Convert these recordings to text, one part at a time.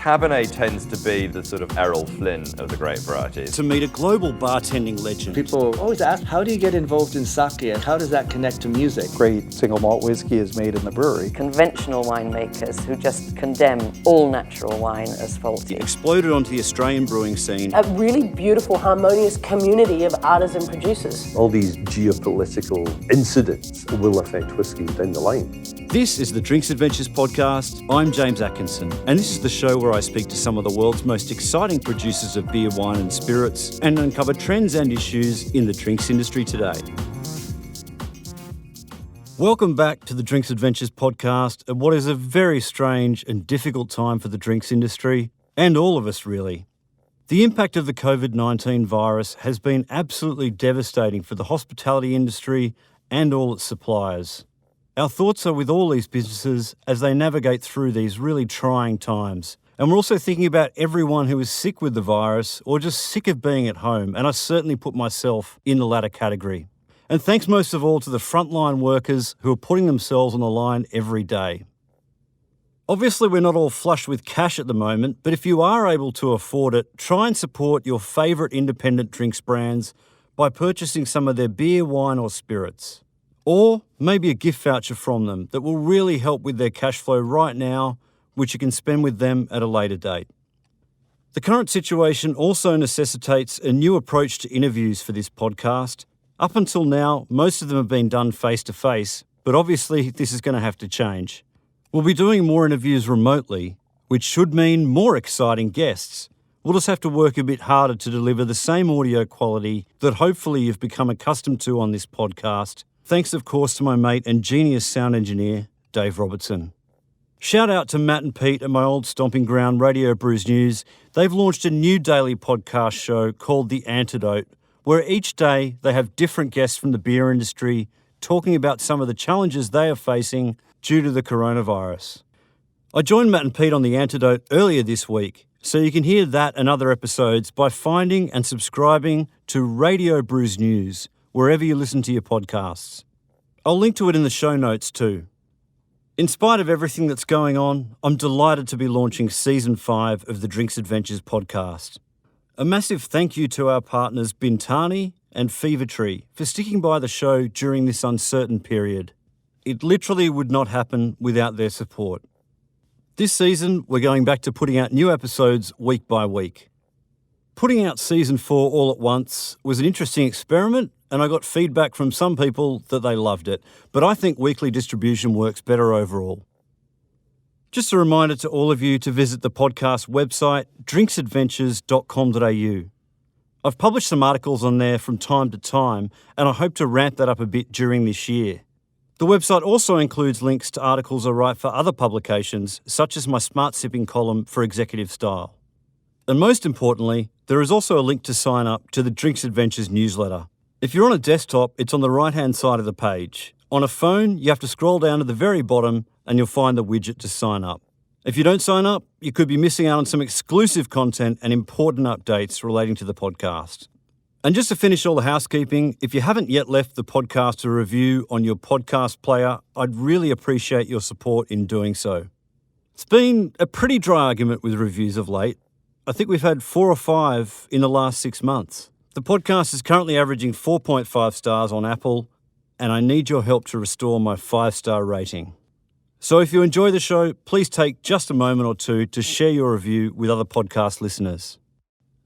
Cabernet tends to be the sort of Errol Flynn of the grape varieties. To meet a global bartending legend. People always ask, how do you get involved in sake and how does that connect to music? Great single malt whiskey is made in the brewery. Conventional winemakers who just condemn all natural wine as faulty. Exploded onto the Australian brewing scene. A really beautiful, harmonious community of artisan producers. All these geopolitical incidents will affect whiskey down the line. This is the Drinks Adventures podcast. I'm James Atkinson, and this is the show where I speak to some of the world's most exciting producers of beer, wine and spirits and uncover trends and issues in the drinks industry today. Welcome back to the Drinks Adventures podcast at what is a very strange and difficult time for the drinks industry, and all of us really. The impact of the COVID-19 virus has been absolutely devastating for the hospitality industry and all its suppliers. Our thoughts are with all these businesses as they navigate through these really trying times. And we're also thinking about everyone who is sick with the virus or just sick of being at home, and I certainly put myself in the latter category. And thanks most of all to the frontline workers who are putting themselves on the line every day. Obviously, we're not all flush with cash at the moment, but if you are able to afford it, try and support your favourite independent drinks brands by purchasing some of their beer, wine or spirits. Or maybe a gift voucher from them that will really help with their cash flow right now, which you can spend with them at a later date. The current situation also necessitates a new approach to interviews for this podcast. Up until now, most of them have been done face-to-face, but obviously this is going to have to change. We'll be doing more interviews remotely, which should mean more exciting guests. We'll just have to work a bit harder to deliver the same audio quality that hopefully you've become accustomed to on this podcast. Thanks, of course, to my mate and genius sound engineer, Dave Robertson. Shout out to Matt and Pete at my old stomping ground, Radio Brews News. They've launched a new daily podcast show called The Antidote, where each day they have different guests from the beer industry talking about some of the challenges they are facing due to the coronavirus. I joined Matt and Pete on The Antidote earlier this week, so you can hear that and other episodes by finding and subscribing to Radio Brews News, wherever you listen to your podcasts. I'll link to it in the show notes too. In spite of everything that's going on, I'm delighted to be launching Season 5 of the Drinks Adventures podcast. A massive thank you to our partners Bintani and Fever Tree for sticking by the show during this uncertain period. It literally would not happen without their support. This season, we're going back to putting out new episodes week by week. Putting out Season 4 all at once was an interesting experiment, and I got feedback from some people that they loved it, but I think weekly distribution works better overall. Just a reminder to all of you to visit the podcast website, drinksadventures.com.au. I've published some articles on there from time to time, and I hope to ramp that up a bit during this year. The website also includes links to articles I write for other publications, such as my Smart Sipping column for Executive Style. And most importantly, there is also a link to sign up to the Drinks Adventures newsletter. If you're on a desktop, it's on the right-hand side of the page. On a phone, you have to scroll down to the very bottom and you'll find the widget to sign up. If you don't sign up, you could be missing out on some exclusive content and important updates relating to the podcast. And just to finish all the housekeeping, if you haven't yet left the podcast a review on your podcast player, I'd really appreciate your support in doing so. It's been a pretty dry argument with reviews of late. I think we've had 4 or 5 in the last 6 months. The podcast is currently averaging 4.5 stars on Apple, and I need your help to restore my 5-star rating. So if you enjoy the show, please take just a moment or two to share your review with other podcast listeners.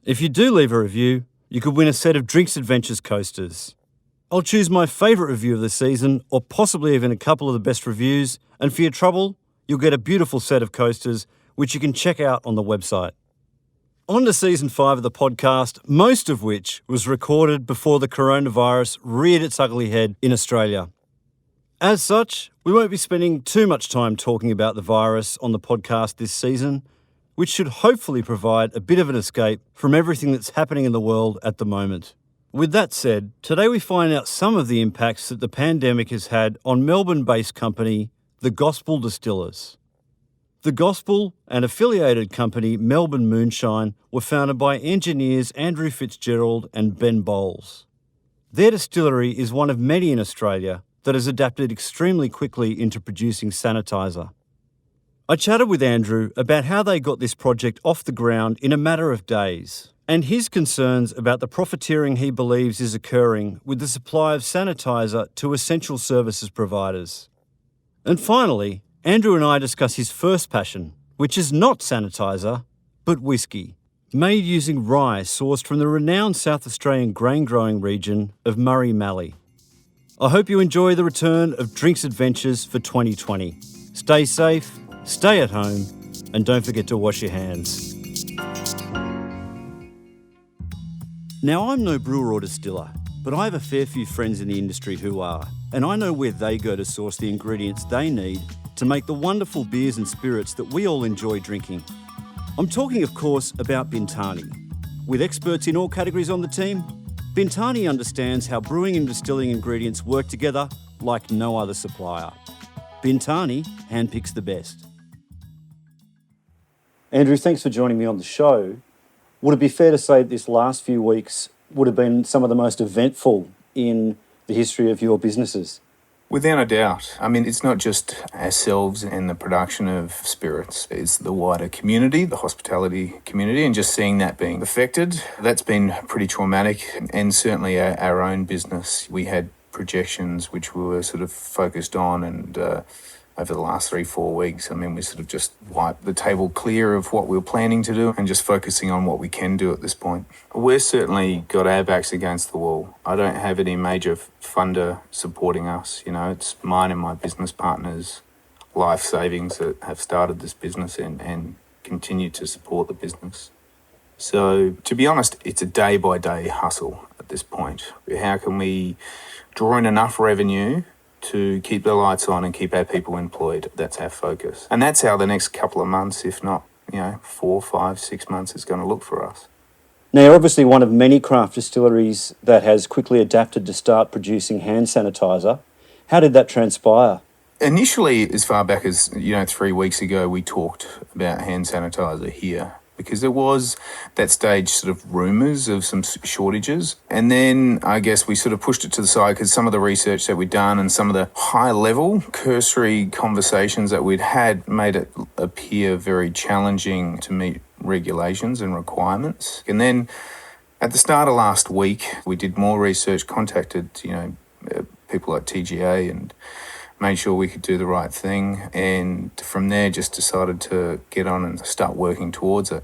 If you do leave a review, you could win a set of Drinks Adventures coasters. I'll choose my favourite review of the season, or possibly even a couple of the best reviews, and for your trouble, you'll get a beautiful set of coasters, which you can check out on the website. On to Season 5 of the podcast, most of which was recorded before the coronavirus reared its ugly head in Australia. As such, we won't be spending too much time talking about the virus on the podcast this season, which should hopefully provide a bit of an escape from everything that's happening in the world at the moment. With that said, today we find out some of the impacts that the pandemic has had on Melbourne-based company, the Gospel Distillers. The Gospel and affiliated company Melbourne Moonshine were founded by engineers Andrew Fitzgerald and Ben Bowles. Their distillery is one of many in Australia that has adapted extremely quickly into producing sanitiser. I chatted with Andrew about how they got this project off the ground in a matter of days, and his concerns about the profiteering he believes is occurring with the supply of sanitiser to essential services providers. And finally, Andrew and I discuss his first passion, which is not sanitiser, but whiskey, made using rye sourced from the renowned South Australian grain-growing region of Murray Mallee. I hope you enjoy the return of Drinks Adventures for 2020. Stay safe, stay at home, and don't forget to wash your hands. Now, I'm no brewer or distiller, but I have a fair few friends in the industry who are, and I know where they go to source the ingredients they need to make the wonderful beers and spirits that we all enjoy drinking. I'm talking, of course, about Bintani. With experts in all categories on the team, Bintani understands how brewing and distilling ingredients work together like no other supplier. Bintani handpicks the best. Andrew, thanks for joining me on the show. Would it be fair to say that this last few weeks would have been some of the most eventful in the history of your businesses? Without a doubt. I mean, it's not just ourselves and the production of spirits. It's the wider community, the hospitality community, and just seeing that being affected. That's been pretty traumatic. And certainly our own business, we had projections which we were sort of focused on, and over the last 3-4 weeks, I mean, we sort of just wiped the table clear of what we were planning to do and just focusing on what we can do at this point. We've certainly got our backs against the wall. I don't have any major funder supporting us. You know, it's mine and my business partners' life savings that have started this business and continue to support the business. So, to be honest, it's a day-by-day hustle at this point. How can we draw in enough revenue to keep the lights on and keep our people employed? That's our focus. And that's how the next couple of months, if not, 4, 5, 6 months is going to look for us. Now, you're obviously one of many craft distilleries that has quickly adapted to start producing hand sanitiser. How did that transpire? Initially, as far back as, 3 weeks ago, we talked about hand sanitiser here, because there was that stage sort of rumours of some shortages. And then I guess we sort of pushed it to the side because some of the research that we'd done and some of the high-level cursory conversations that we'd had made it appear very challenging to meet regulations and requirements. And then at the start of last week, we did more research, contacted, people like TGA and made sure we could do the right thing, and from there just decided to get on and start working towards it.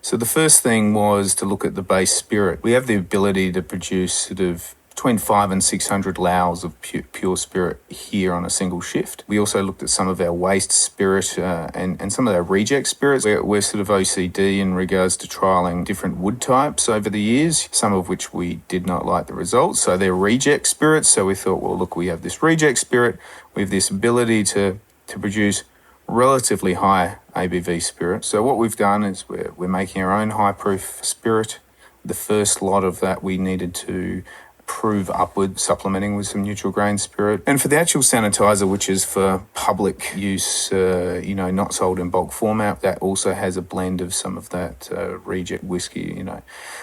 So the first thing was to look at the base spirit. We have the ability to produce sort of between 500 and 600 lows of pure spirit here on a single shift. We also looked at some of our waste spirit and some of our reject spirits. We're sort of OCD in regards to trialling different wood types over the years, some of which we did not like the results. So they're reject spirits. So we thought, well, look, we have this reject spirit. We have this ability to produce relatively high ABV spirit. So what we've done is we're making our own high proof spirit. The first lot of that we needed to prove upward, supplementing with some neutral grain spirit. And for the actual sanitizer, which is for public use, not sold in bulk format, that also has a blend of some of that reject whiskey. When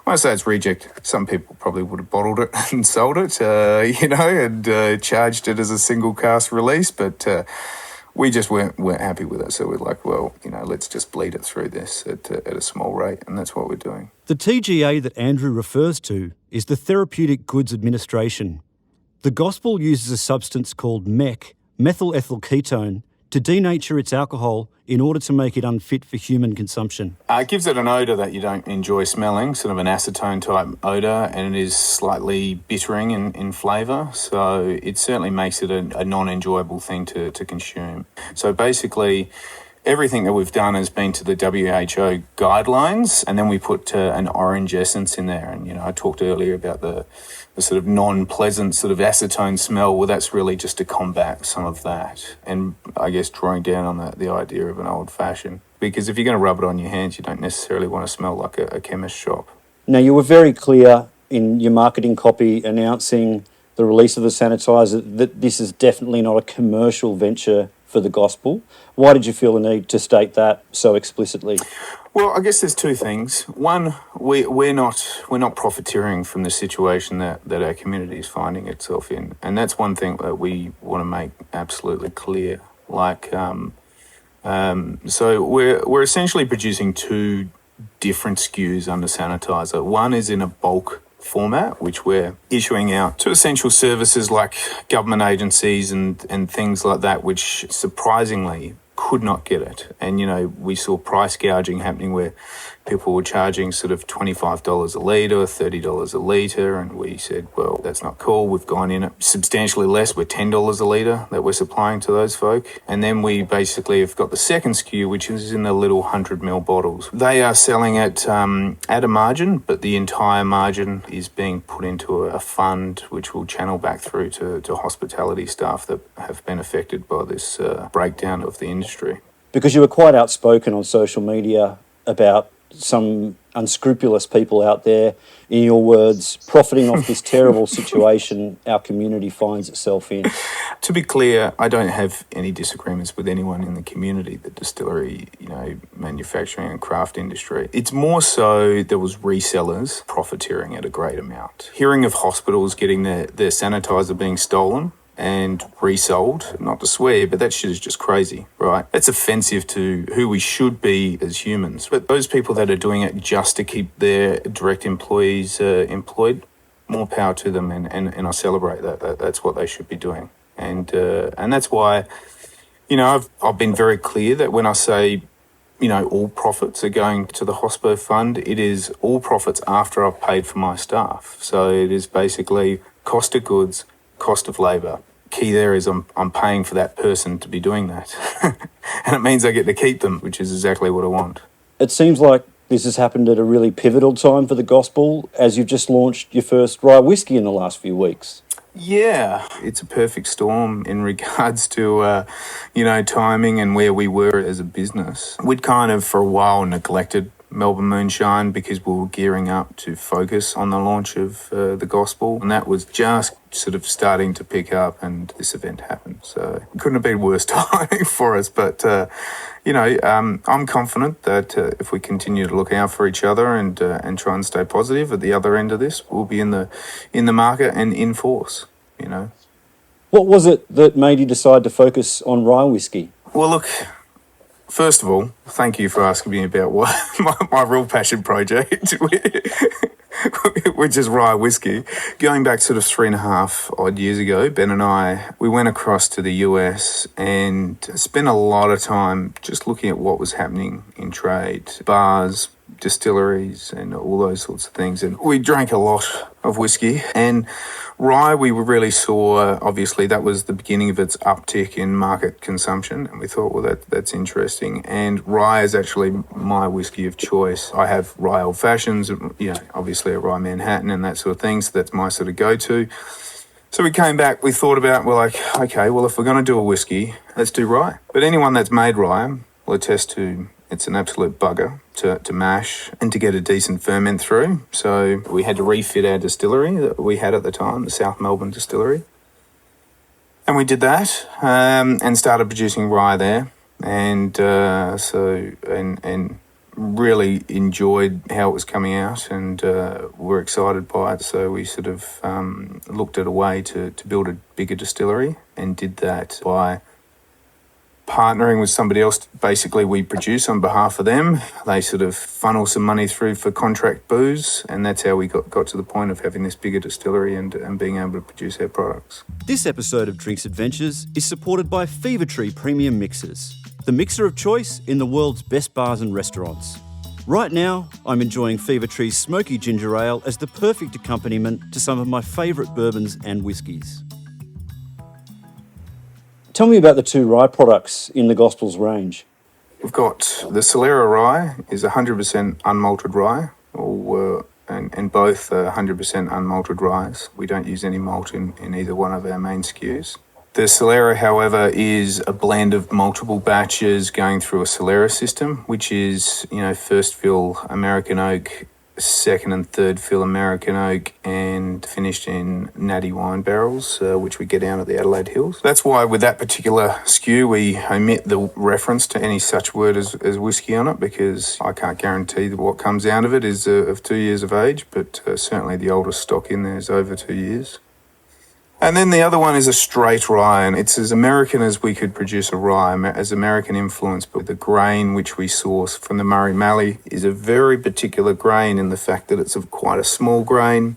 I say it's reject, some people probably would have bottled it and sold it, and charged it as a single cask release, but we just weren't happy with it. So we're like, well, let's just bleed it through this at a small rate, and that's what we're doing. The TGA that Andrew refers to is the Therapeutic Goods Administration. The Gospel uses a substance called MEK, methyl ethyl ketone, to denature its alcohol in order to make it unfit for human consumption. It gives it an odour that you don't enjoy smelling, sort of an acetone type odour, and it is slightly bittering in flavour, so it certainly makes it a non-enjoyable thing to consume. So basically, everything that we've done has been to the WHO guidelines, and then we put an orange essence in there. And, I talked earlier about the sort of non-pleasant sort of acetone smell. Well, that's really just to combat some of that. And I guess drawing down on the idea of an old-fashioned. Because if you're going to rub it on your hands, you don't necessarily want to smell like a chemist shop. Now, you were very clear in your marketing copy announcing the release of the sanitizer that this is definitely not a commercial venture for the Gospel. Why did you feel the need to state that so explicitly? Well, I guess there's two things. One, we're not profiteering from the situation that our community is finding itself in, and that's one thing that we want to make absolutely clear. Like, So we're essentially producing two different SKUs under sanitiser. One is in a bulk format, which we're issuing out to essential services like government agencies and things like that, which surprisingly could not get it. And, we saw price gouging happening where people were charging sort of $25 a litre, $30 a litre, and we said, well, that's not cool. We've gone in at substantially less. We're $10 a litre that we're supplying to those folk. And then we basically have got the second SKU, which is in the little 100ml bottles. They are selling at a margin, but the entire margin is being put into a fund which will channel back through to hospitality staff that have been affected by this breakdown of the industry. Because you were quite outspoken on social media about some unscrupulous people out there, in your words, profiting off this terrible situation our community finds itself in. To be clear, I don't have any disagreements with anyone in the community, the distillery, manufacturing and craft industry. It's more so there was resellers profiteering at a great amount. Hearing of hospitals getting their sanitiser being stolen and resold, not to swear, but that shit is just crazy, right? That's offensive to who we should be as humans. But those people that are doing it just to keep their direct employees employed, more power to them, and I celebrate that. That's what they should be doing. And that's why, I've been very clear that when I say, all profits are going to the hospo fund, it is all profits after I've paid for my staff. So it is basically cost of goods, cost of labour. Key there is I'm paying for that person to be doing that. And it means I get to keep them, which is exactly what I want. It seems like this has happened at a really pivotal time for the Gospel, as you've just launched your first rye whiskey in the last few weeks. Yeah, it's a perfect storm in regards to, timing and where we were as a business. We'd kind of, for a while, neglected Melbourne Moonshine because we were gearing up to focus on the launch of the Gospel, and that was just sort of starting to pick up, and this event happened. So it couldn't have been worse timing for us, but I'm confident that if we continue to look out for each other and try and stay positive at the other end of this, we'll be in the market and in force. What was it that made you decide to focus on rye whiskey? Well, look, first of all, thank you for asking me about what my real passion project, which is rye whiskey. Going back sort of 3.5 odd years ago, Ben and I, we went across to the US and spent a lot of time just looking at what was happening in trade, bars, distilleries and all those sorts of things. And we drank a lot of whiskey, and rye, we really saw, obviously, that was the beginning of its uptick in market consumption. And we thought, well, that's interesting. And rye is actually my whiskey of choice. I have rye old fashions, obviously a rye Manhattan and that sort of thing. So that's my sort of go-to. So we came back, we thought about, we're like, okay, well, if we're going to do a whiskey, let's do rye. But anyone that's made rye will attest to it's an absolute bugger to mash and to get a decent ferment through. So we had to refit our distillery that we had at the time, the South Melbourne distillery. And we did that and started producing rye there. And and really enjoyed how it was coming out, and were excited by it. So we sort of looked at a way to build a bigger distillery, and did that by partnering with somebody else. Basically, we produce on behalf of them. They sort of funnel some money through for contract booze, and that's how we got to the point of having this bigger distillery and being able to produce our products. This episode of Drinks Adventures is supported by Fever Tree Premium Mixers, the mixer of choice in the world's best bars and restaurants. Right now, I'm enjoying Fever Tree's smoky ginger ale as the perfect accompaniment to some of my favourite bourbons and whiskies. Tell me about the two rye products in the Gospel's range. We've got the Solera rye is 100% unmalted rye, and both are 100% unmalted ryes. We don't use any malt in either one of our main SKUs. The Solera, however, is a blend of multiple batches going through a Solera system, which is, first fill American oak, second and third fill American oak, and finished in natty wine barrels, which we get down at the Adelaide Hills. That's why with that particular SKU, we omit the reference to any such word as whiskey on it, because I can't guarantee that what comes out of it is of 2 years of age, but certainly the oldest stock in there is over 2 years. And then the other one is a straight rye, and it's as American as we could produce a rye, as American influence, but the grain which we source from the Murray Mallee is a very particular grain in the fact that it's quite a small grain.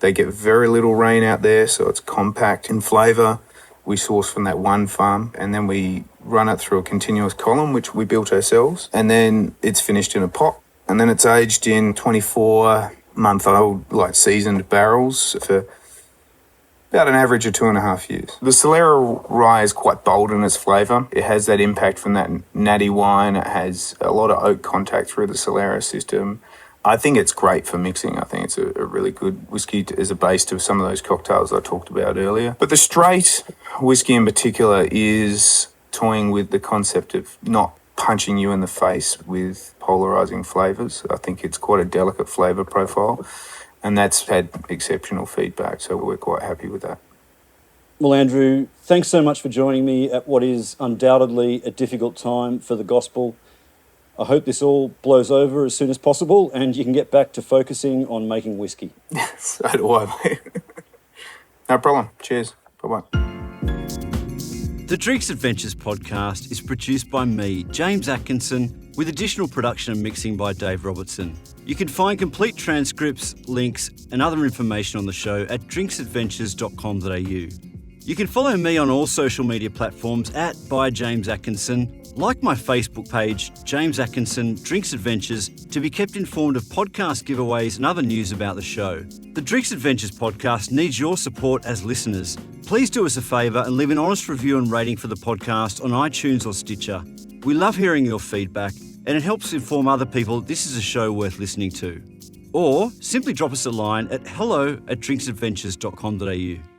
They get very little rain out there, so it's compact in flavour. We source from that one farm, and then we run it through a continuous column, which we built ourselves, and then it's finished in a pot, and then it's aged in 24-month-old, seasoned barrels for about an average of 2.5 years. The Solera rye is quite bold in its flavour. It has that impact from that natty wine. It has a lot of oak contact through the Solera system. I think it's great for mixing. I think it's a really good whiskey as a base to some of those cocktails I talked about earlier. But the straight whiskey in particular is toying with the concept of not punching you in the face with polarising flavours. I think it's quite a delicate flavour profile, and that's had exceptional feedback, so we're quite happy with that. Well, Andrew, thanks so much for joining me at what is undoubtedly a difficult time for the gospel. I hope this all blows over as soon as possible and you can get back to focusing on making whiskey. So do I, mate. No problem. Cheers. Bye-bye. The Drinks Adventures podcast is produced by me, James Atkinson, with additional production and mixing by Dave Robertson. You can find complete transcripts, links and other information on the show at drinksadventures.com.au. You can follow me on all social media platforms at @ByJamesAtkinson. Like my Facebook page, James Atkinson Drinks Adventures, to be kept informed of podcast giveaways and other news about the show. The Drinks Adventures podcast needs your support as listeners. Please do us a favour and leave an honest review and rating for the podcast on iTunes or Stitcher. We love hearing your feedback and it helps inform other people this is a show worth listening to. Or simply drop us a line at hello@drinksadventures.com.au.